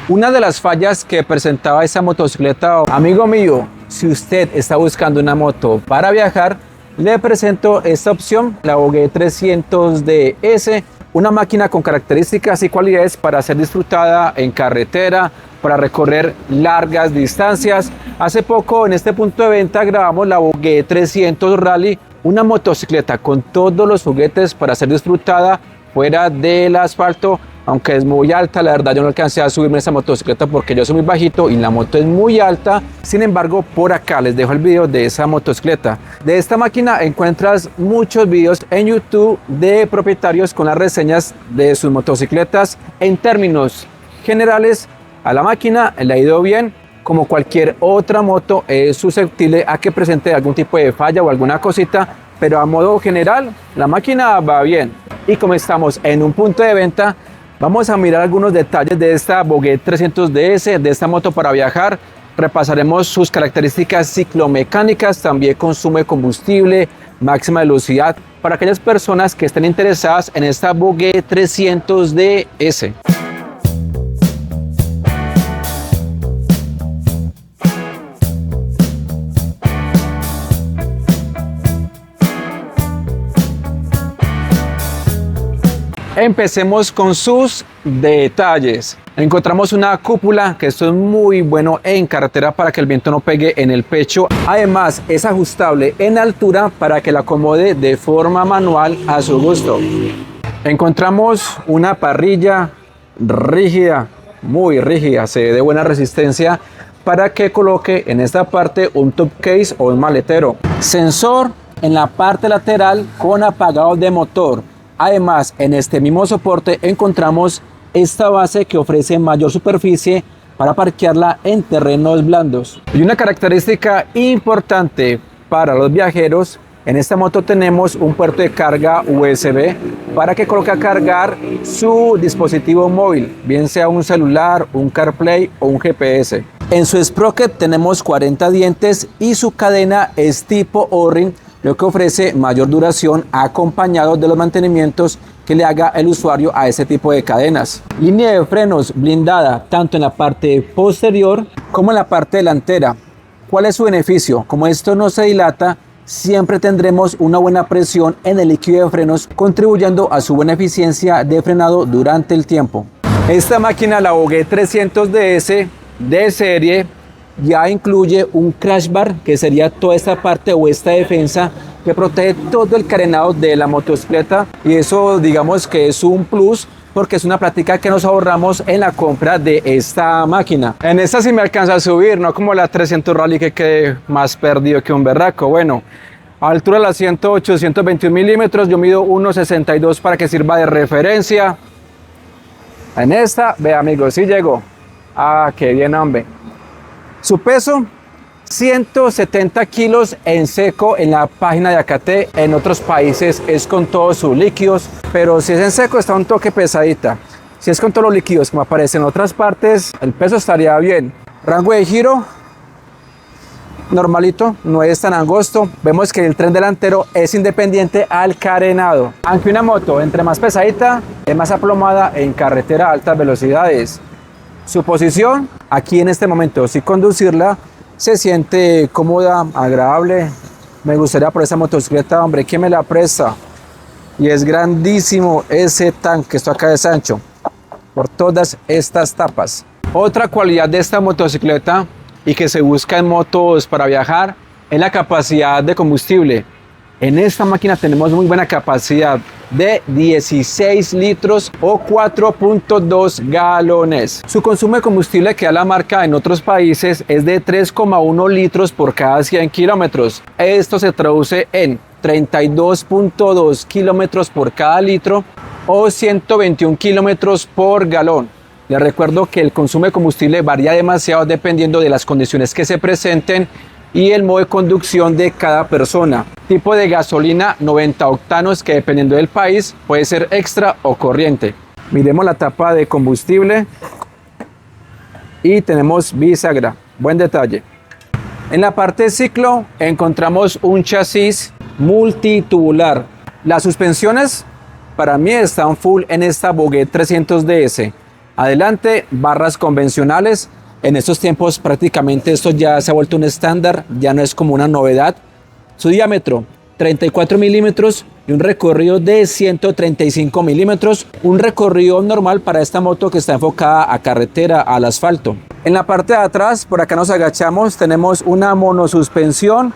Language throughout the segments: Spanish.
Una de las fallas que presentaba esta motocicleta, amigo mío, si usted está buscando una moto para viajar, le presento esta opción, la Vogue 300DS, una máquina con características y cualidades para ser disfrutada en carretera, para recorrer largas distancias. Hace poco en este punto de venta grabamos la Vogue 300 Rally, una motocicleta con todos los juguetes para ser disfrutada fuera del asfalto. Aunque es muy alta, la verdad yo no alcancé a subirme a esa motocicleta porque yo soy muy bajito y la moto es muy alta. Sin embargo, por acá les dejo el video de esa motocicleta. De esta máquina encuentras muchos videos en YouTube de propietarios con las reseñas de sus motocicletas. En términos generales, a la máquina le ha ido bien. Como cualquier otra moto, es susceptible a que presente algún tipo de falla o alguna cosita, pero a modo general, la máquina va bien. Y como estamos en un punto de venta, vamos a mirar algunos detalles de esta Vogue 300DS, de esta moto para viajar. Repasaremos sus características ciclomecánicas, también consumo de combustible, máxima velocidad, para aquellas personas que estén interesadas en esta Vogue 300DS. Empecemos con sus detalles. Encontramos una cúpula, que esto es muy bueno en carretera para que el viento no pegue en el pecho. Además es ajustable en altura para que la acomode de forma manual a su gusto. Encontramos una parrilla rígida, muy rígida, se ve de buena resistencia, para que coloque en esta parte un top case o un maletero. Sensor en la parte lateral con apagado de motor. Además, en este mismo soporte encontramos esta base que ofrece mayor superficie para parquearla en terrenos blandos. Y una característica importante para los viajeros, en esta moto tenemos un puerto de carga USB para que coloque a cargar su dispositivo móvil, bien sea un celular, un CarPlay o un GPS. En su sprocket tenemos 40 dientes y su cadena es tipo O-ring, lo que ofrece mayor duración acompañado de los mantenimientos que le haga el usuario a este tipo de cadenas. Línea de frenos blindada tanto en la parte posterior como en la parte delantera. ¿Cuál es su beneficio? Como esto no se dilata, siempre tendremos una buena presión en el líquido de frenos, contribuyendo a su buena eficiencia de frenado durante el tiempo. Esta máquina, la Vogue 300DS de serie, ya incluye un crash bar, que sería toda esta parte o esta defensa que protege todo el carenado de la motocicleta, y eso digamos que es un plus porque es una plática que nos ahorramos en la compra de esta máquina. En esta sí me alcanza a subir, no como la 300 Rally que quedé más perdido que un berraco. Bueno, a altura del asiento 821 milímetros, yo mido 1,62 para que sirva de referencia. En esta, ve amigos, sí llegó. Ah, qué bien, hombre. Su peso, 170 kilos en seco en la página de Acate. En otros países es con todos sus líquidos, pero si es en seco está un toque pesadita. Si es con todos los líquidos como aparece en otras partes, el peso estaría bien. Rango de giro, normalito, no es tan angosto. Vemos que el tren delantero es independiente al carenado. Aunque una moto entre más pesadita, es más aplomada en carretera a altas velocidades. Su posición, aquí en este momento, si conducirla, se siente cómoda, agradable. Me gustaría por esa motocicleta, hombre, ¿quién me la presta? Y es grandísimo ese tanque, esto acá es ancho, por todas estas tapas. Otra cualidad de esta motocicleta y que se busca en motos para viajar es la capacidad de combustible. En esta máquina tenemos muy buena capacidad de 16 litros o 4.2 galones. Su consumo de combustible que da la marca en otros países es de 3,1 litros por cada 100 kilómetros. Esto se traduce en 32.2 kilómetros por cada litro o 121 kilómetros por galón. Les recuerdo que el consumo de combustible varía demasiado dependiendo de las condiciones que se presenten y el modo de conducción de cada persona. Tipo de gasolina 90 octanos que dependiendo del país puede ser extra o corriente. Miremos la tapa de combustible y tenemos bisagra, buen detalle. En la parte de ciclo encontramos un chasis multitubular. Las suspensiones para mí están full en esta Vogue 300DS. Adelante, barras convencionales. En estos tiempos prácticamente esto ya se ha vuelto un estándar, ya no es como una novedad. Su diámetro, 34 milímetros y un recorrido de 135 milímetros. Un recorrido normal para esta moto que está enfocada a carretera, al asfalto. En la parte de atrás, por acá nos agachamos, tenemos una monosuspensión,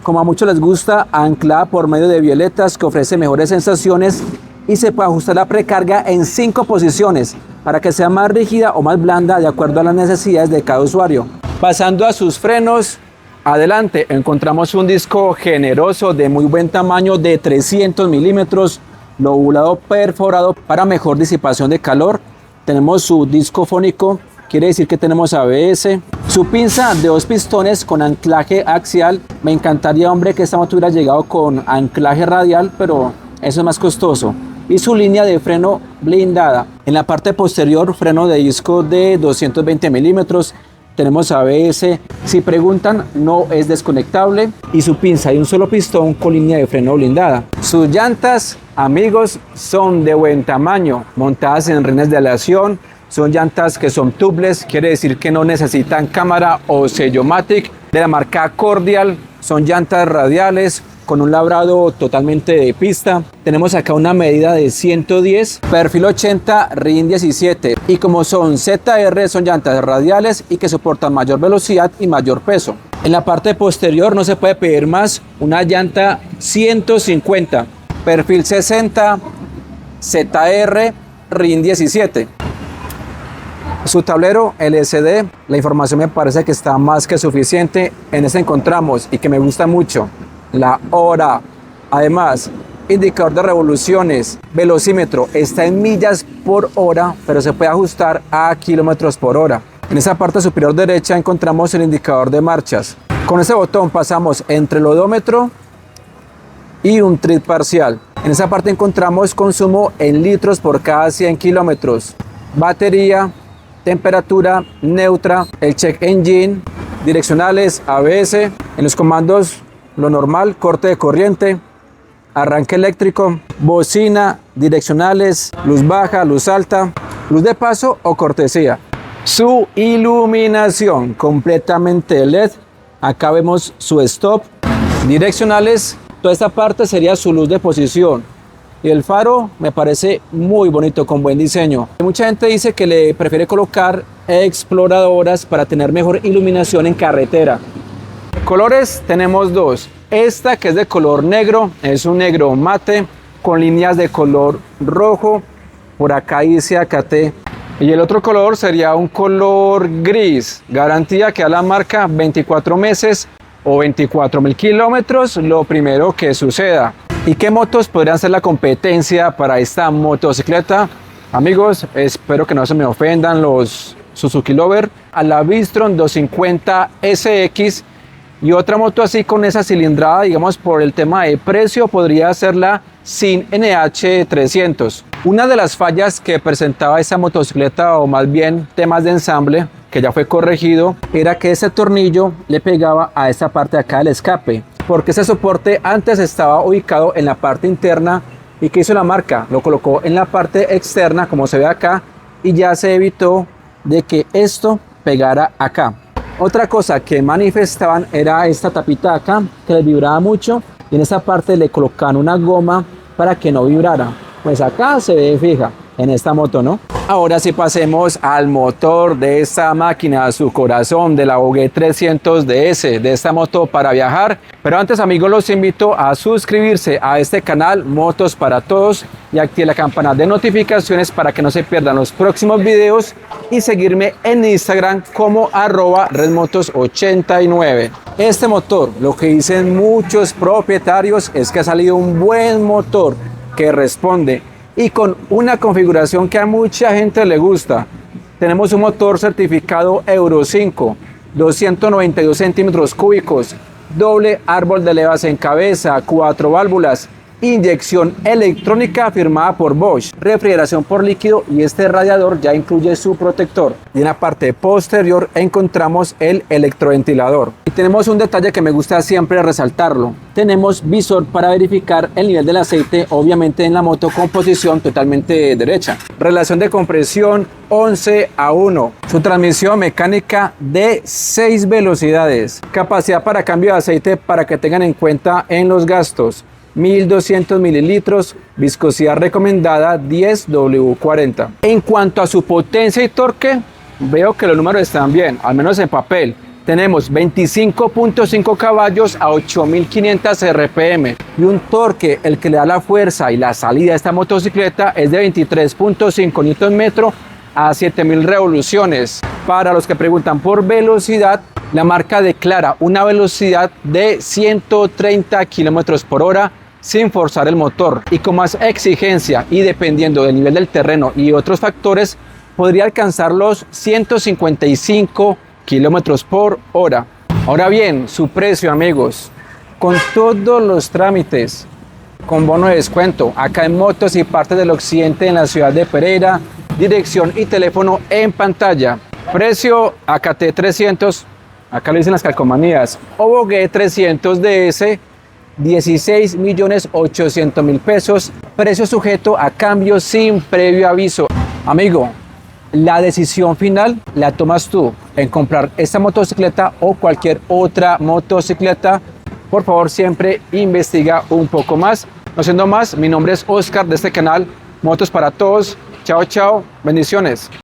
como a muchos les gusta, anclada por medio de violetas, que ofrece mejores sensaciones y se puede ajustar la precarga en 5 posiciones para que sea más rígida o más blanda de acuerdo a las necesidades de cada usuario. Pasando a sus frenos, adelante encontramos un disco generoso de muy buen tamaño de 300 milímetros, lobulado perforado para mejor disipación de calor. Tenemos su disco fónico, quiere decir que tenemos ABS. Su pinza de 2 pistones con anclaje axial. Me encantaría, hombre, que esta moto hubiera llegado con anclaje radial, pero eso es más costoso. Y su línea de freno blindada. En la parte posterior, freno de disco de 220 milímetros. Tenemos ABS. Si preguntan, no es desconectable. Y su pinza de un solo pistón con línea de freno blindada. Sus llantas, amigos, son de buen tamaño, montadas en rines de aleación. Son llantas que son tubeless, quiere decir que no necesitan cámara o sello Matic. De la marca Cordial, son llantas radiales con un labrado totalmente de pista. Tenemos acá una medida de 110, perfil 80, RIN 17. Y como son ZR, son llantas radiales y que soportan mayor velocidad y mayor peso. En la parte posterior no se puede pedir más, una llanta 150, perfil 60, ZR, RIN 17. Su tablero LCD, la información me parece que está más que suficiente. En este encontramos, y que me gusta mucho, la hora. Además, indicador de revoluciones, velocímetro, está en millas por hora, pero se puede ajustar a kilómetros por hora. En esa parte superior derecha encontramos el indicador de marchas. Con ese botón pasamos entre el odómetro y un trip parcial. En esa parte encontramos consumo en litros por cada 100 kilómetros. Batería, temperatura neutra, el check engine, direccionales, ABS. En los comandos, lo normal, corte de corriente, arranque eléctrico, bocina, direccionales, luz baja, luz alta, luz de paso o cortesía. Su iluminación completamente LED. Acá vemos su stop, direccionales. Toda esta parte sería su luz de posición. Y el faro me parece muy bonito, con buen diseño. Mucha gente dice que le prefiere colocar exploradoras para tener mejor iluminación en carretera. Colores tenemos 2. Esta, que es de color negro, es un negro mate con líneas de color rojo. Por acá dice AKT. Y el otro color sería un color gris. Garantía que a la marca 24 meses o 24.000 kilómetros, lo primero que suceda. ¿Y qué motos podrían ser la competencia para esta motocicleta? Amigos, espero que no se me ofendan los Suzuki Lover. A la Bistron 250 SX y otra moto así con esa cilindrada, digamos por el tema de precio, podría ser la Sin NH300. Una de las fallas que presentaba esa motocicleta, o más bien temas de ensamble, que ya fue corregido, era que ese tornillo le pegaba a esta parte de acá del escape, porque ese soporte antes estaba ubicado en la parte interna. ¿Y qué hizo la marca? Lo colocó en la parte externa, como se ve acá, y ya se evitó de que esto pegara acá. Otra cosa que manifestaban era esta tapita acá, que les vibraba mucho, y en esa parte le colocaban una goma para que no vibrara. Pues acá se ve fija, en esta moto, ¿no? Ahora sí pasemos al motor de esta máquina, su corazón, de la Vogue 300 DS, de esta moto para viajar. Pero antes, amigos, los invito a suscribirse a este canal Motos para Todos y activar la campana de notificaciones para que no se pierdan los próximos videos, y seguirme en Instagram como @redmotos89. Este motor, lo que dicen muchos propietarios, es que ha salido un buen motor que responde y con una configuración que a mucha gente le gusta. Tenemos un motor certificado Euro 5, 292 centímetros cúbicos, doble árbol de levas en cabeza, 4 válvulas, inyección electrónica firmada por Bosch, refrigeración por líquido y este radiador ya incluye su protector. Y en la parte posterior encontramos el electroventilador. Y tenemos un detalle que me gusta siempre resaltarlo. Tenemos visor para verificar el nivel del aceite, obviamente en la moto con posición totalmente derecha. Relación de compresión 11:1. Su transmisión mecánica de 6 velocidades. Capacidad para cambio de aceite para que tengan en cuenta en los gastos. 1200 mililitros, viscosidad recomendada 10W40. En cuanto a su potencia y torque, veo que los números están bien, al menos en papel. Tenemos 25.5 caballos a 8500 RPM y un torque, el que le da la fuerza y la salida a esta motocicleta, es de 23.5 Nm a 7000 revoluciones. Para los que preguntan por velocidad, la marca declara una velocidad de 130 km por hora sin forzar el motor, y con más exigencia y dependiendo del nivel del terreno y otros factores, podría alcanzar los 155 km por hora. Ahora bien, su precio, amigos, con todos los trámites, con bono de descuento, acá en Motos y Partes del Occidente en la ciudad de Pereira, dirección y teléfono en pantalla. Precio AKT 300, acá lo dicen las calcomanías, o Vogue 300 DS, 16.800.000 pesos, precio sujeto a cambio sin previo aviso. Amigo, la decisión final la tomas tú en comprar esta motocicleta o cualquier otra motocicleta. Por favor, siempre investiga un poco más. No siendo más, mi nombre es Oscar de este canal Motos para Todos. Chao, chao, bendiciones.